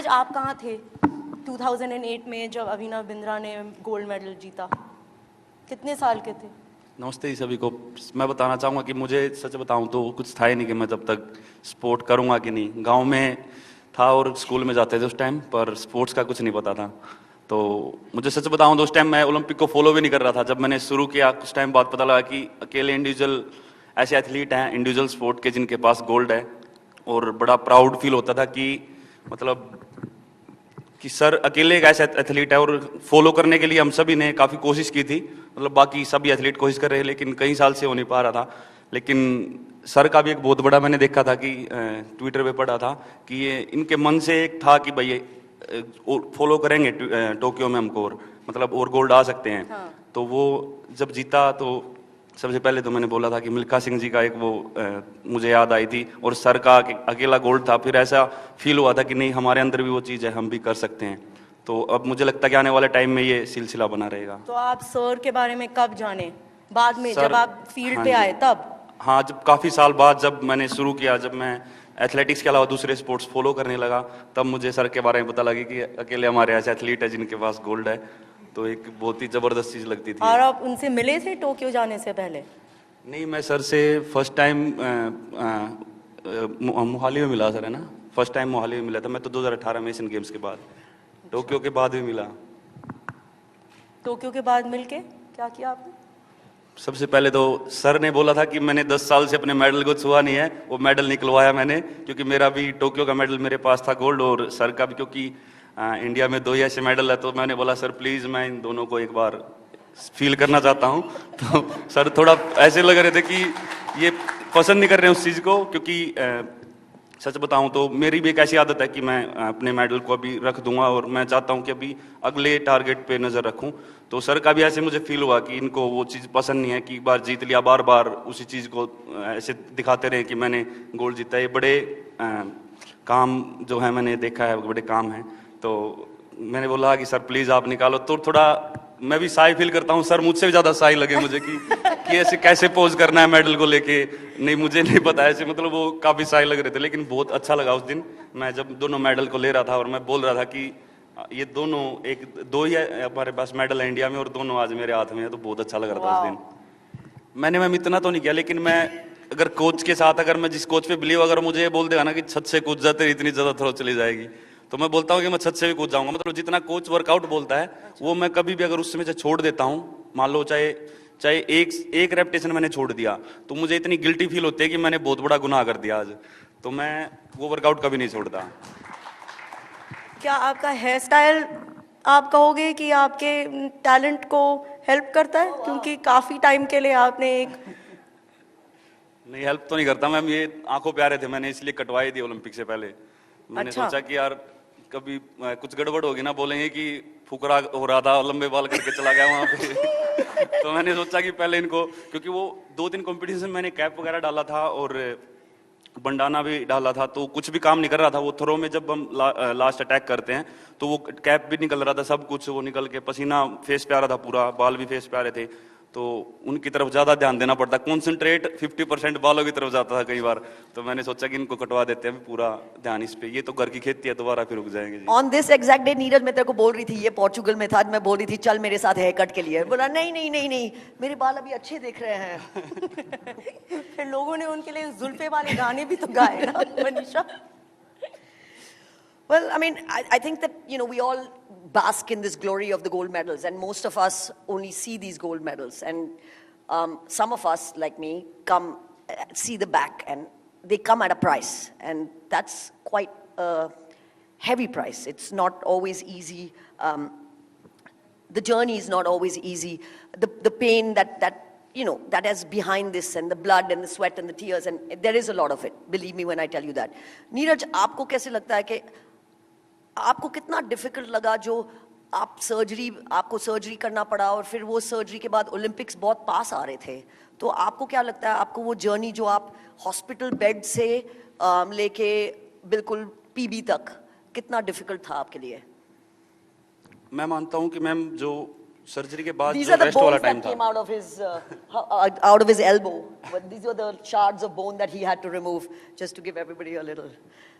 आप कहाँ थे 2008 में जब अभिनव बिंद्रा ने गोल्ड मेडल जीता? कितने साल के थे? नमस्ते जी सभी को। मैं बताना चाहूँगा कि मुझे सच बताऊँ तो कुछ था ही नहीं कि मैं जब तक स्पोर्ट करूँगा कि नहीं। गांव में था और स्कूल में जाते थे उस टाइम, पर स्पोर्ट्स का कुछ नहीं पता था। तो मुझे सच बताऊँ तो उस टाइम मैं ओलंपिक को फॉलो भी नहीं कर रहा था। जब मैंने शुरू किया कुछ टाइम बाद पता लगा कि अकेले इंडिविजुअल ऐसे एथलीट हैं इंडिविजुअल स्पोर्ट के जिनके पास गोल्ड है, और बड़ा प्राउड फील होता था कि मतलब कि सर अकेले एक ऐसा एथलीट है। और फॉलो करने के लिए हम सभी ने काफ़ी कोशिश की थी, मतलब बाकी सभी एथलीट कोशिश कर रहे हैं लेकिन कई साल से हो नहीं पा रहा था। लेकिन सर का भी एक बहुत बड़ा मैंने देखा था कि ट्विटर पे पढ़ा था कि ये इनके मन से एक था कि भाई फॉलो करेंगे टोक्यो में हमको, और मतलब और गोल्ड आ सकते हैं। हाँ। तो वो जब जीता तो सबसे पहले तो मैंने बोला था कि मिल्खा सिंह जी का एक वो मुझे याद आई थी, और सर का अकेला गोल्ड था। फिर ऐसा फील हुआ था कि नहीं हमारे अंदर भी वो चीज़ है, हम भी कर सकते हैं। तो अब मुझे लगता है कि आने वाले टाइम में ये सिलसिला बना रहेगा। तो आप सर के बारे में कब जाने? बाद में सर, जब आप फील्ड हाँ पे जी। आए तब? हाँ, जब काफ़ी साल बाद जब मैंने शुरू किया, जब मैं एथलेटिक्स के अलावा दूसरे स्पोर्ट्स फॉलो करने लगा, तब मुझे सर के बारे में पता लगी कि अकेले हमारे ऐसे एथलीट है जिनके पास गोल्ड है। तो एक बहुत ही ज़बरदस्त चीज़ लगती थी। और आप उनसे मिले थे टोक्यो जाने से पहले? नहीं, मैं सर से फर्स्ट टाइम मोहाली में मिला, सर है ना। फर्स्ट टाइम मोहाली में मिला था मैं तो 2018 में एशियन गेम्स के बाद। टोक्यो के बाद भी मिला। टोक्यो के बाद मिलके क्या किया आपने? सबसे पहले तो सर ने बोला था कि मैंने 10 साल से अपने मेडल को छुआ नहीं है, वो मेडल निकलवाया मैंने, क्योंकि मेरा भी टोक्यो का मेडल मेरे पास था गोल्ड, और सर का भी, क्योंकि इंडिया में 2 ही ऐसे मेडल है। तो मैंने बोला सर प्लीज़ मैं इन दोनों को एक बार फील करना चाहता हूँ। तो सर थोड़ा ऐसे लग रहे थे कि ये पसंद नहीं कर रहे हैं उस चीज़ को, क्योंकि सच बताऊं तो मेरी भी एक ऐसी आदत है कि मैं अपने मेडल को अभी रख दूंगा, और मैं चाहता हूं कि अभी अगले टारगेट पे नज़र रखूं। तो सर का भी ऐसे मुझे फील हुआ कि इनको वो चीज़ पसंद नहीं है कि एक बार जीत लिया बार बार उसी चीज़ को ऐसे दिखाते रहे कि मैंने गोल्ड जीता। ये बड़े काम जो है मैंने देखा है, बड़े काम हैं। तो मैंने बोला कि सर प्लीज़ आप निकालो। तो थोड़ा मैं भी शाई फील करता हूँ, सर मुझसे भी ज़्यादा शाई लगे मुझे कि ऐसे कैसे पोज करना है मेडल को लेके। नहीं, मुझे नहीं पता ऐसे, मतलब वो काफ़ी शाई लग रहे थे। लेकिन बहुत अच्छा लगा उस दिन, मैं जब दोनों मेडल को ले रहा था और मैं बोल रहा था कि ये दोनों एक दो ही हमारे पास मेडल है इंडिया में, और दोनों आज मेरे हाथ में है। तो बहुत अच्छा लग रहा था उस दिन। मैंने मैम इतना तो नहीं किया, लेकिन मैं अगर कोच के साथ, अगर मैं जिस कोच पे बिलीव, अगर मुझे ये बोल देगा ना कि छत से कूद जाते इतनी ज़्यादा थ्रो चली जाएगी, तो मैं बोलता हूँ कि मैं छत से भी कूद जाऊंगा। मतलब जितना कोच वर्कआउट बोलता है वो मैं कभी भी अगर उसमें से छोड़ देता हूँ, मान लो चाहे चाहे एक रेपिटेशन मैंने छोड़ दिया, तो मुझे इतनी गिल्टी फील होती है कि मैंने बहुत बड़ा गुनाह कर दिया आज। तो मैं वो वर्कआउट कभी नहीं छोड़ता। क्या आपका हेयर स्टाइल आप कहोगे कि आपके टैलेंट को हेल्प करता है? क्योंकि काफ़ी टाइम के लिए आपने एक नहीं, हेल्प तो नहीं करता मैम, ये आंखों पे आ रहे थे, मैंने इसलिए कटवाई थी ओलंपिक से पहले। मैंने अच्छा। सोचा कि यार कभी कुछ गड़बड़ होगी ना, बोलेंगे कि फुकरा हो रहा था लंबे बाल करके चला गया वहां पे। तो मैंने सोचा कि पहले इनको, क्योंकि वो 2-3 कंपटीशन मैंने कैप वगैरह डाला था और बंडाना भी डाला था, तो कुछ भी काम नहीं कर रहा था। वो थ्रो में जब हम लास्ट अटैक करते हैं तो वो कैप भी निकल रहा था, सब कुछ वो निकल के पसीना फेस पे आ रहा था, पूरा बाल भी फेस पे आ रहे थे। तो उनकी तरफ ज़्यादा ध्यान देना पड़ता, कॉन्सेंट्रेट 50% बालों की तरफ जाता था कई बार। तो मैंने सोचा कि इनको कटवा देते हैं, पूरा ध्यान इस पे, ये तो घर की खेती है, दोबारा फिर रुक जाएंगे जी। On this exact day Neeraj मैं तेरे को बोल रही थी, ये पोर्चुगल में था, मैं बोल रही थी चल मेरे साथ हेयर कट के लिए, बोला नहीं नहीं नहीं नहीं मेरे बाल अभी अच्छे दिख रहे हैं। फिर लोगों ने उनके लिए जुल्फे वाले गाने भी तो गाए ना Manisha. Well, I mean, I think that, you know, we all bask in this glory of the gold medals, and most of us only see these gold medals. And some of us, like me, come see the back, and they come at a price. And that's quite a heavy price. It's not always easy. The journey is not always easy. The pain that you know, that is behind this, and the blood and the sweat and the tears, and there is a lot of it. Believe me when I tell you that. Neeraj, आपको कैसे लगता है कि आपको कितना difficult लगा जो आपको सर्जरी करना पड़ा, और फिर वो सर्जरी के बाद ओलंपिक्स बहुत पास आ रहे थे, तो आपको क्या लगता है, आपको वो जर्नी जो आप हॉस्पिटल बेड से लेके बिल्कुल पीबी तक, कितना डिफिकल्ट था आपके लिए? मैं मानता हूं कि मैम जो सर्जरी के बाद These जो are the रेस्ट वाला bones टाइम that था, came out of his elbow. But these were the shards of bone that he had to remove, just to give everybody a little.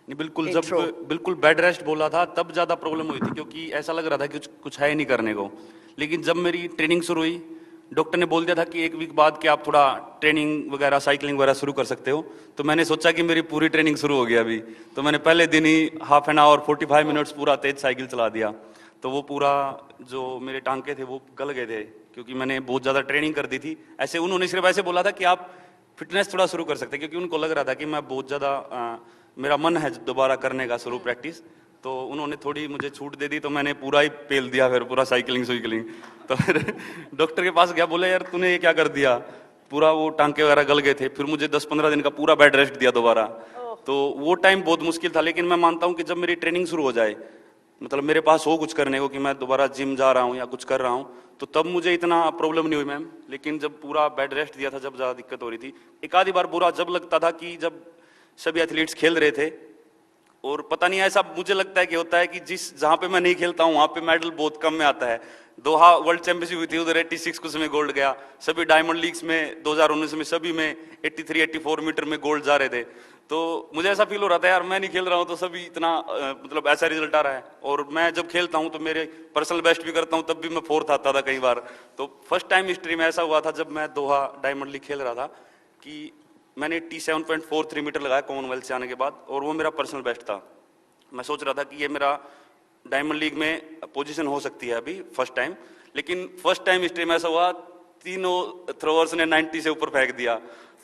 नहीं बिल्कुल Intro. जब बिल्कुल bed rest बोला था तब ज़्यादा प्रॉब्लम हुई थी, क्योंकि ऐसा लग रहा था कि कुछ है ही नहीं करने को। लेकिन जब मेरी ट्रेनिंग शुरू हुई, डॉक्टर ने बोल दिया था कि 1 वीक बाद कि आप थोड़ा ट्रेनिंग वगैरह साइकिलिंग वगैरह शुरू कर सकते हो। तो मैंने सोचा कि मेरी पूरी ट्रेनिंग शुरू हो गई अभी, तो मैंने पहले दिन ही हाफ एन आवर 45 मिनट्स पूरा तेज साइकिल चला दिया। तो वो पूरा जो मेरे टांके थे वो गल गए थे, क्योंकि मैंने बहुत ज़्यादा ट्रेनिंग कर दी थी। ऐसे उन्होंने सिर्फ ऐसे बोला था कि आप फिटनेस थोड़ा शुरू कर सकते हैं, क्योंकि उनको लग रहा था कि मैं बहुत ज़्यादा मेरा मन है दोबारा करने का शुरू प्रैक्टिस। तो उन्होंने थोड़ी मुझे छूट दे दी, तो मैंने पूरा ही पेल दिया, फिर पूरा साइकिलिंग। तो फिर डॉक्टर के पास गया, बोले यार तूने ये क्या कर दिया, पूरा वो टांके वगैरह गल गए थे। फिर मुझे 10-15 दिन का पूरा बेड रेस्ट दिया दोबारा। तो वो टाइम बहुत मुश्किल था, लेकिन मैं मानता हूँ कि जब मेरी ट्रेनिंग शुरू हो जाए, मतलब मेरे पास हो कुछ करने को, कि मैं दोबारा जिम जा रहा हूँ या कुछ कर रहा हूँ, तो तब मुझे इतना प्रॉब्लम नहीं हुई मैम। लेकिन जब पूरा बेड रेस्ट दिया था, जब ज़्यादा दिक्कत हो रही थी। एक आधी बार बुरा जब लगता था कि जब सभी एथलीट्स खेल रहे थे, और पता नहीं ऐसा मुझे लगता है कि होता है कि जहाँ पे मैं नहीं खेलता हूँ वहाँ पे मेडल बहुत कम में आता है। दोहा वर्ल्ड चैंपियनशिप हुई थी, उधर 86 कुछ में गोल्ड गया। सभी डायमंड लीग्स में 2019 में सभी में 83-84 मीटर में गोल्ड जा रहे थे। तो मुझे ऐसा फील हो रहा था यार मैं नहीं खेल रहा हूँ तो सभी इतना मतलब ऐसा रिजल्ट आ रहा है। और मैं जब खेलता हूँ तो मेरे पर्सनल बेस्ट भी करता हूँ, तब भी मैं 4th आता था कई बार। तो फर्स्ट टाइम हिस्ट्री में ऐसा हुआ था जब मैं दोहा डायमंड लीग खेल रहा था कि मैंने T7.43 मीटर लगाया कॉमनवेल्थ से आने के बाद, और वो मेरा पर्सनल बेस्ट था। मैं सोच रहा था कि ये मेरा डायमंड लीग में पोजीशन हो सकती है अभी फर्स्ट टाइम। लेकिन फर्स्ट टाइम हिस्ट्री में ऐसा हुआ, तीनों थ्रोअर्स ने 90 से ऊपर फेंक दिया।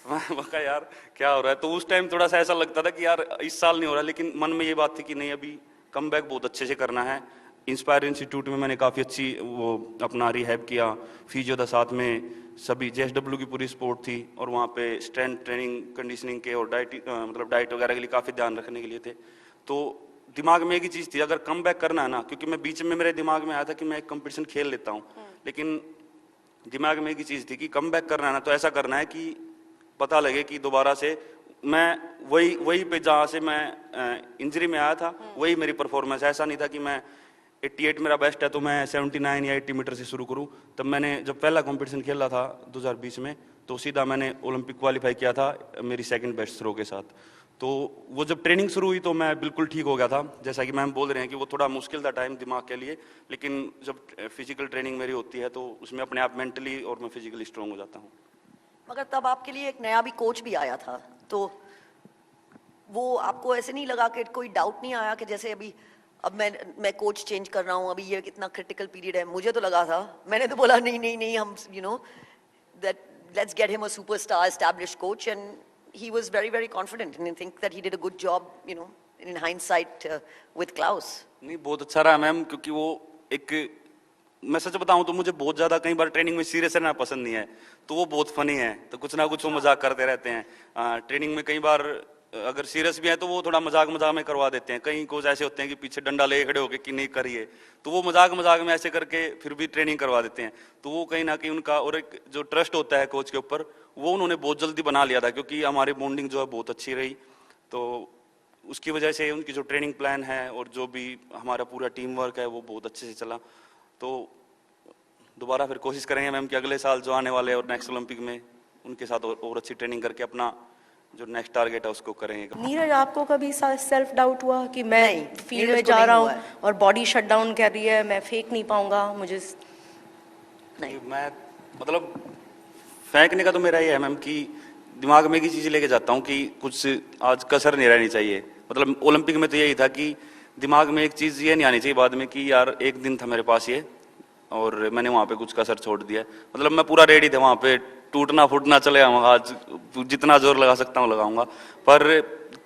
मैं कहा यार क्या हो रहा है। तो उस टाइम थोड़ा सा ऐसा लगता था कि यार इस साल नहीं हो रहा, लेकिन मन में ये बात थी कि नहीं अभी कम बैक बहुत अच्छे से करना है। इंस्पायर इंस्टीट्यूट में मैंने काफ़ी अच्छी वो अपना रिहैब किया, फिजियो था साथ में, सभी JSW की पूरी सपोर्ट थी, और वहाँ पे स्ट्रेंथ ट्रेनिंग कंडीशनिंग के और मतलब डाइट वगैरह के लिए काफ़ी ध्यान रखने के लिए थे। तो दिमाग में एक ही चीज़ थी, अगर कम बैक करना है ना, क्योंकि मैं बीच में मेरे दिमाग में आया था कि मैं एक कंपटीशन खेल लेता हूँ, लेकिन दिमाग में एक ही चीज़ थी कि कम बैक करना है ना तो ऐसा करना है कि पता लगे कि दोबारा से मैं वही पे जहाँ से मैं इंजरी में आया था वही मेरी परफॉर्मेंस। ऐसा नहीं था कि मैं 88 मेरा बेस्ट है तो मैं 79 या 80 मीटर से शुरू करूं। तब मैंने जब पहला कंपटीशन खेला था 2020 में, तो सीधा मैंने ओलंपिक क्वालिफाई किया था मेरी सेकंड बेस्ट थ्रो के साथ। तो वो जब ट्रेनिंग शुरू हुई तो मैं बिल्कुल ठीक हो गया था। जैसा कि मैम बोल रहे हैं कि वो थोड़ा मुश्किल था टाइम दिमाग के लिए, लेकिन जब फिजिकल ट्रेनिंग मेरी होती है तो उसमें अपने आप मेंटली और मैं फिजिकली स्ट्रांग हो जाता हूँ। मगर तब आपके लिए एक नया भी कोच भी आया था, तो वो आपको ऐसे नहीं लगा कि कोई डाउट नहीं आया कि जैसे अभी अब मैं कोच चेंज कर रहा हूँ, अभी ये कितना क्रिटिकल पीरियड है। मुझे तो लगा था, मैंने तो बोला नहीं हम that let's get him a superstar established coach, and he was very confident and I think that he did a good job in hindsight with Klaus. नहीं बहुत अच्छा रहा मैम, क्योंकि वो एक मैं सच बताऊं तो मुझे बहुत ज्यादा कई बार ट्रेनिंग में सीरियस रहना पसंद नहीं है, तो वो बहुत फनी है, तो कुछ ना कुछ वो मजाक करते रहते हैं। ट्रेनिंग में कई बार अगर सीरियस भी है तो वो थोड़ा मजाक में करवा देते हैं। कई कोच ऐसे होते हैं कि पीछे डंडा ले खड़े होके कि नहीं करिए, तो वो मजाक में ऐसे करके फिर भी ट्रेनिंग करवा देते हैं। तो वो कहीं ना कहीं उनका और एक जो ट्रस्ट होता है कोच के ऊपर वो उन्होंने बहुत जल्दी बना लिया था, क्योंकि हमारी बॉन्डिंग जो है बहुत अच्छी रही। तो उसकी वजह से उनकी जो ट्रेनिंग प्लान है और जो भी हमारा पूरा टीम वर्क है वो बहुत अच्छे से चला। तो दोबारा फिर कोशिश करेंगे मैम कि अगले साल जो आने वाले और नेक्स्ट ओलंपिक में उनके साथ और अच्छी ट्रेनिंग करके अपना जो नेक्स्ट टारगेट है उसको करेंगे। नीरज आपको कभी सेल्फ डाउट हुआ कि मैं फील्ड में नीरज को जा नहीं रहा हुआ हूँ और बॉडी शट डाउन कर रही है, मैं फेंक नहीं पाऊंगा, मुझे नहीं। मैं मतलब फेंकने का तो मेरा ये है मैम कि दिमाग में एक ही चीज़ लेके जाता हूँ कि कुछ आज कसर नहीं रहनी चाहिए। मतलब ओलंपिक में तो यही था कि दिमाग में एक चीज़ ये नहीं आनी चाहिए बाद में कि यार एक दिन था मेरे पास ये और मैंने वहाँ पे कुछ कसर छोड़ दिया। मतलब मैं पूरा रेडी था वहाँ पे, टूटना फूटना चले आऊँगा, आज जितना जोर लगा सकता हूँ लगाऊंगा। पर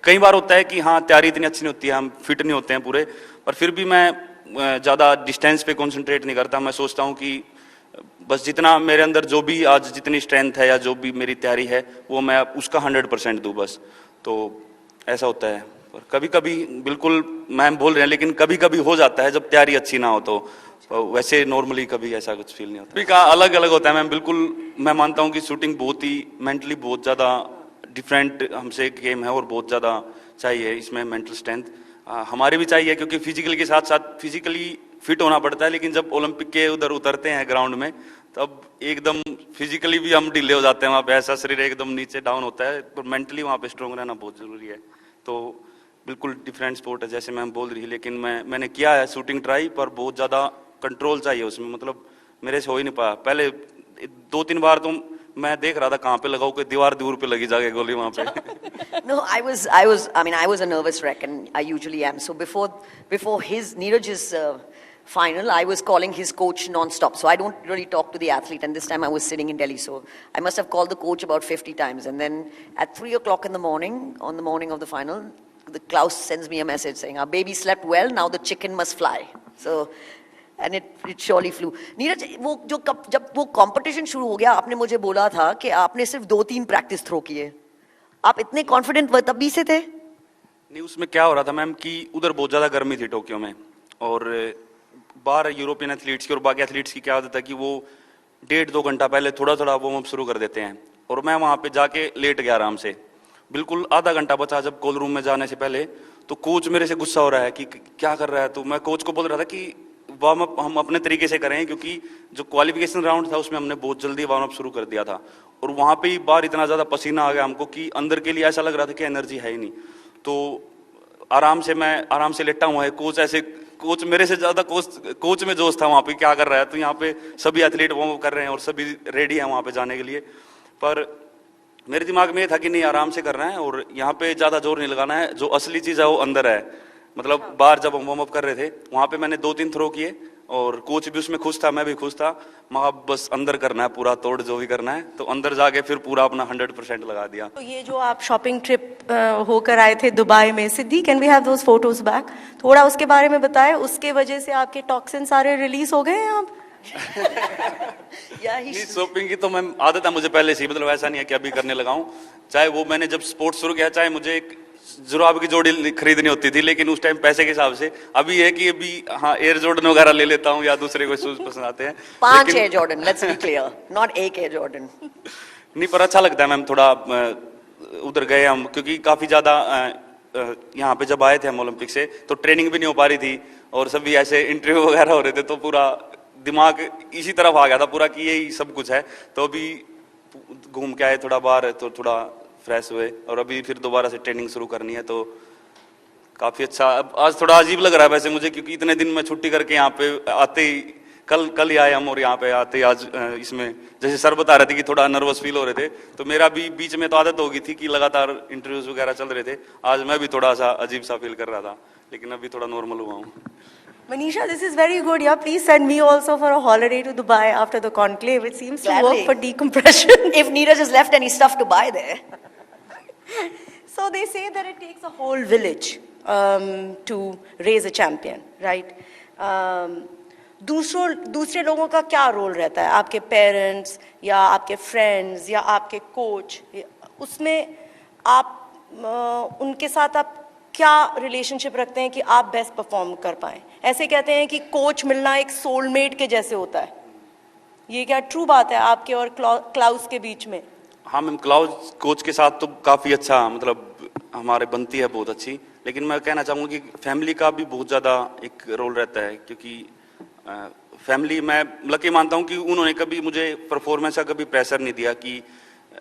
कई बार होता है कि हाँ तैयारी इतनी अच्छी नहीं होती है, हम फिट नहीं होते हैं पूरे, पर फिर भी मैं ज़्यादा डिस्टेंस पे कॉन्सेंट्रेट नहीं करता। मैं सोचता हूँ कि बस जितना मेरे अंदर जो भी आज जितनी स्ट्रेंथ है या जो भी मेरी तैयारी है वो मैं उसका 100% दूँ बस। तो ऐसा होता है। पर कभी कभी बिल्कुल मैम बोल रहे हैं, लेकिन कभी कभी हो जाता है जब तैयारी अच्छी ना हो, तो वैसे नॉर्मली कभी ऐसा कुछ फील नहीं होता। सभी का अलग अलग होता है मैम। बिल्कुल मैं मानता हूँ कि शूटिंग बहुत ही मेंटली बहुत ज़्यादा डिफरेंट हमसे एक गेम है और बहुत ज़्यादा चाहिए इसमें मेंटल स्ट्रेंथ हमारी भी चाहिए, क्योंकि फिजिकली के साथ साथ फिजिकली फिट होना पड़ता है, लेकिन जब ओलंपिक के उधर उतरते हैं ग्राउंड में तब एकदम फिजिकली भी हम ढीले हो जाते हैं, वहाँ पे ऐसा शरीर एकदम नीचे डाउन होता है, पर मेंटली वहाँ पे स्ट्रांग रहना बहुत जरूरी है। तो बिल्कुल डिफरेंट स्पोर्ट है जैसे मैम बोल रही है, लेकिन मैंने किया है शूटिंग ट्राई, पर बहुत ज़्यादा कंट्रोल चाहिए उसमें, मतलब मेरे से हो ही नहीं पाया। पहले 2-3 बार तो मैं देख रहा था कहाँ पे लगाऊं, कोई दीवार दूर पे लगी जाके गोली वहाँ पे। No, I was a nervous wreck, and I usually am. So before Neeraj's final, I was calling his coach non-stop. So I don't really talk to the athlete, and this time I was sitting in Delhi. So I must have called the coach about 50 times. And then at 3 o'clock in the morning, on the morning of the final, the Klaus sends me a message saying, "Our baby slept well, now the chicken must fly." So, and it surely flew. Neeraj, जब वो competition शुरू हो गया, आपने मुझे बोला था कि आपने सिर्फ 2-3 प्रैक्टिस थ्रो किए। आप इतने कॉन्फिडेंट तभी से थे? नहीं, उसमें क्या हो रहा था मैम कि उधर बहुत ज़्यादा गर्मी थी टोक्यो में, और बाहर यूरोपियन एथलीट्स की और बाकी एथलीट्स की क्या आदत है कि वो 1.5-2 घंटा पहले थोड़ा थोड़ा वार्म अप शुरू कर देते हैं, और मैं वहाँ पे जाके लेट गया आराम से। बिल्कुल आधा घंटा बचा जब कॉल रूम में जाने से पहले, तो कोच मेरे से गुस्सा हो रहा है कि क्या कर रहा है। तो मैं कोच को बोल रहा था कि वार्म अप हम अपने तरीके से करें, क्योंकि जो क्वालिफिकेशन राउंड था उसमें हमने बहुत जल्दी वार्म अप शुरू कर दिया था, और वहाँ पे ही बाहर इतना ज़्यादा पसीना आ गया हमको कि अंदर के लिए ऐसा लग रहा था कि एनर्जी है ही नहीं। तो मैं आराम से लेटा हुआ है, कोच मेरे से ज़्यादा कोच में जोश था वहाँ पे, क्या कर रहा है। तो यहाँ पे सभी एथलीट वार्म अप कर रहे हैं और सभी रेडी हैं वहाँ पे जाने के लिए, पर मेरे दिमाग में ये था कि नहीं, आराम से करना है और यहाँ पे ज़्यादा जोर नहीं लगाना है, जो असली चीज़ है वो अंदर है। मतलब बाहर जब हम वार्म अप कर रहे थे वहाँ पे मैंने 2-3 थ्रो किए, और कोच भी उसमें खुश था, मैं भी खुश था। मगर बस अंदर करना है पूरा तोड़, जो भी करना है, तो अंदर जाके फिर पूरा अपना 100% लगा दिया। तो ये जो आप शॉपिंग ट्रिप होकर आए थे दुबई में, Siddhi, can we have those photos back? थोड़ा उसके बारे में बताएं, उसके वजह से आपके टॉक्सिन सारे रिलीज हो गए हैं आप? शॉपिंग की तो मैं आदत है मुझे पहले से ही, मतलब ऐसा नहीं है कि अभी करने लगा हूँ। चाहे वो मैंने जब स्पोर्ट्स शुरू किया, चाहे मुझे एक जुराब की जोड़ी खरीदनी होती थी, लेकिन उस टाइम पैसे के हिसाब से। अभी है कि अभी हाँ एयर जॉर्डन वगैरह ले लेता हूँ, या दूसरे कोई शूज पसंद आते हैं। 5 air Jordan, let's be clear, not 1 air Jordan. नहीं, पर अच्छा लगता है मैम, थोड़ा उधर गए हम, क्योंकि काफी ज्यादा यहाँ पे जब आए थे हम ओलंपिक से, तो ट्रेनिंग भी नहीं हो पा रही थी, और सभी ऐसे इंटरव्यू वगैरह हो रहे थे, तो पूरा दिमाग इसी तरफ आ गया था पूरा कि यही सब कुछ है। तो अभी घूम के आए थोड़ा बाहर, तो थोड़ा फ्रेश हुए, और अभी फिर दोबारा से ट्रेनिंग शुरू करनी है, तो काफी अच्छा। आज थोड़ा अजीब लग रहा है वैसे मुझे, क्योंकि इतने दिन में छुट्टी करके यहाँ पे आते ही कल ही आए हम, और यहाँ पे आते ही आज इसमें जैसे सर बता रहे थे कि थोड़ा नर्वस फील हो रहे थे, तो मेरा भी बीच में तो आदत हो गई थी कि लगातार इंटरव्यूज वगैरह चल रहे थे। आज मैं भी थोड़ा सा अजीब सा फील कर रहा था, लेकिन अभी थोड़ा नॉर्मल हुआ हूँ। Manisha, this is very good. Yeah, please send me also for a holiday to Dubai after the conclave. It seems to work for decompression. If Neeraj has left any stuff to buy there. So they say that it takes a whole village to raise a champion, right? दूसरे लोगों का क्या role रहता है? आपके parents या आपके friends या आपके कोच, उसमें आप उनके साथ आप क्या रिलेशनशिप रखते हैं कि आप बेस्ट परफॉर्म कर पाएं? ऐसे कहते हैं कि कोच मिलना एक सोलमेट के जैसे होता है, ये क्या ट्रू बात है आपके और क्लाउस के बीच में? हाँ मैम, क्लाउस कोच के साथ तो काफ़ी अच्छा, मतलब हमारे बनती है बहुत अच्छी, लेकिन मैं कहना चाहूँगा कि फैमिली का भी बहुत ज़्यादा एक रोल रहता है, क्योंकि फैमिली, मैं लकी मानता हूँ कि उन्होंने कभी मुझे परफॉर्मेंस का कभी प्रेशर नहीं दिया, कि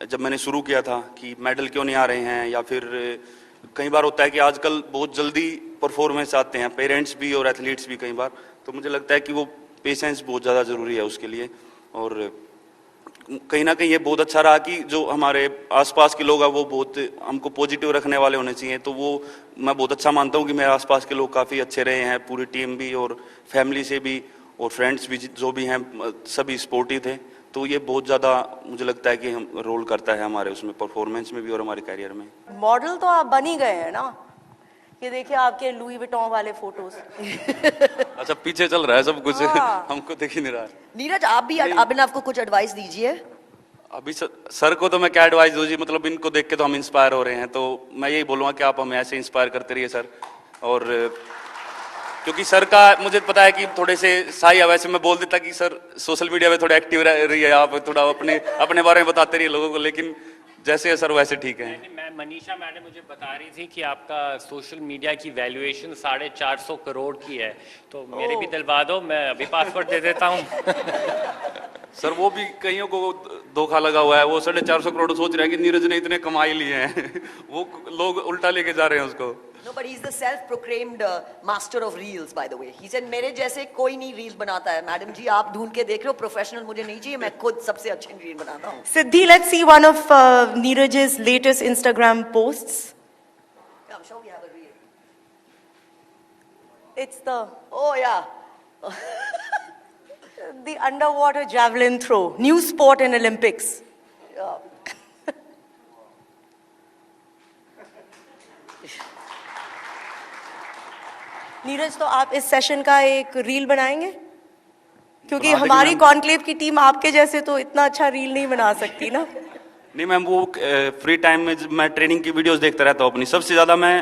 जब मैंने शुरू किया था कि मेडल क्यों नहीं आ रहे हैं, या फिर कई बार होता है कि आजकल बहुत जल्दी परफॉर्मेंस आते हैं, पेरेंट्स भी और एथलीट्स भी कई बार, तो मुझे लगता है कि वो पेशेंस बहुत ज़्यादा ज़रूरी है उसके लिए। और कहीं ना कहीं ये बहुत अच्छा रहा कि जो हमारे आसपास के लोग हैं वो बहुत हमको पॉजिटिव रखने वाले होने चाहिए, तो वो मैं बहुत अच्छा मानता हूँ कि मेरे आसपास के लोग काफ़ी अच्छे रहे हैं, पूरी टीम भी और फैमिली से भी और फ्रेंड्स भी जो भी हैं सभी स्पोर्टिव थे, तो ये बहुत ज़्यादा मुझे लगता है कि हम रोल करता है हमारे उसमें परफॉर्मेंस में भी और हमारे करियर में। मॉडल तो आप बन ही गए हैं ना, ये देखिए आपके लुई विटॉन वाले फोटोज। अच्छा, पीछे चल रहा है सब कुछ। हाँ। हमको दिख ही नहीं रहा है। नीरज, आप भी अभिनव को कुछ एडवाइस दीजिए। अभी सर को तो मैं क्या एडवाइस दूँ जी, मतलब इनको देख के तो हम इंस्पायर हो रहे हैं, तो मैं यही बोलूँगा कि आप हमें ऐसे इंस्पायर करते रहिए सर। और क्योंकि सर का मुझे पता है कि थोड़े से साई है, वैसे मैं बोल देता कि सर सोशल मीडिया पे थोड़े एक्टिव रहिए आप, थोड़ा अपने बारे में बताते रहिए लोगों को, लेकिन जैसे है सर वैसे ठीक है। मैं मनीषा मैडम मुझे बता रही थी कि आपका सोशल मीडिया की वैल्यूएशन 450 करोड़ की है, तो मेरे भी दिलवा दो, मैं अभी पासवर्ड दे देता हूँ। सर वो भी कईयों को धोखा लगा हुआ है, वो 450 करोड़ सोच रहे हैं कि नीरज ने इतने कमाई लिए हैं। वो लोग उल्टा लेके जा रहे हैं उसको। No, but he's the self-proclaimed master of reels, by the way. He said, मेरे जैसे कोई नहीं रील बनाता है। मैडम जी आप ढूंढ के देख लो, प्रोफेशनल मुझे नहीं चाहिए, मैं खुद सबसे अच्छी रील बनाता हूँ। Siddhi, let's see one of Neeraj's latest Instagram posts. I'm sure we have a reel. It's the Oh yeah. underwater javelin throw, new sport in Olympics. Neeraj, तो आप इस सेशन का एक रील बनाएंगे? क्योंकि बना देंगे हमारी मैम। कॉन्क्लेव की टीम आपके जैसे तो इतना अच्छा रील नहीं बना सकती ना। नहीं मैम, वो फ्री टाइम में जब मैं ट्रेनिंग की वीडियोस देखता रहता हूँ अपनी, सबसे ज़्यादा मैं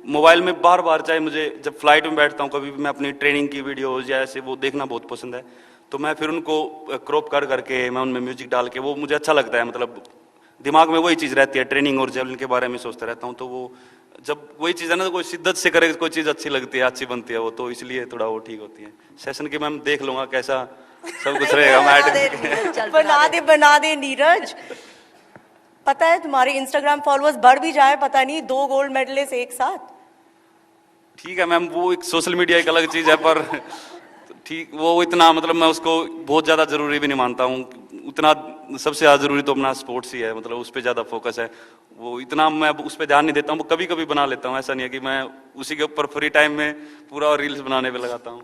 मोबाइल में बार बार, चाहे मुझे जब फ्लाइट में बैठता हूँ कभी भी, मैं अपनी ट्रेनिंग की वीडियोस या ऐसे वो देखना बहुत पसंद है। तो मैं फिर उनको क्रॉप कर करके मैं उनमें म्यूजिक डाल के, वो मुझे अच्छा लगता है, मतलब दिमाग में वही चीज़ रहती है, ट्रेनिंग और जेवलिन के बारे में सोचता रहता हूँ। तो वो जब वही चीज़ है ना, तो कोई शिद्दत से करे कोई चीज़ अच्छी लगती है, अच्छी बनती है वो, तो इसलिए थोड़ा वो ठीक होती है। सेशन के मैम देख लूँगा कैसा सब कुछ रहेगा। मैं बना दे नीरज। पता है तुम्हारे इंस्टाग्राम फॉलोअर्स बढ़ भी जाए, पता नहीं, 2 गोल्ड मेडलिस्ट एक साथ। ठीक है मैम, वो एक सोशल मीडिया एक अलग चीज़ है, पर ठीक वो इतना, मतलब मैं उसको बहुत ज़्यादा ज़रूरी भी नहीं मानता हूँ। उतना सबसे ज़्यादा ज़रूरी तो अपना स्पोर्ट्स ही है, मतलब उस पर ज़्यादा फोकस है। वो इतना मैं उस पर ध्यान नहीं देता हूँ, कभी कभी बना लेता हूँ, ऐसा नहीं है कि मैं उसी के ऊपर फ्री टाइम में पूरा रील्स बनाने पे लगाता हूँ।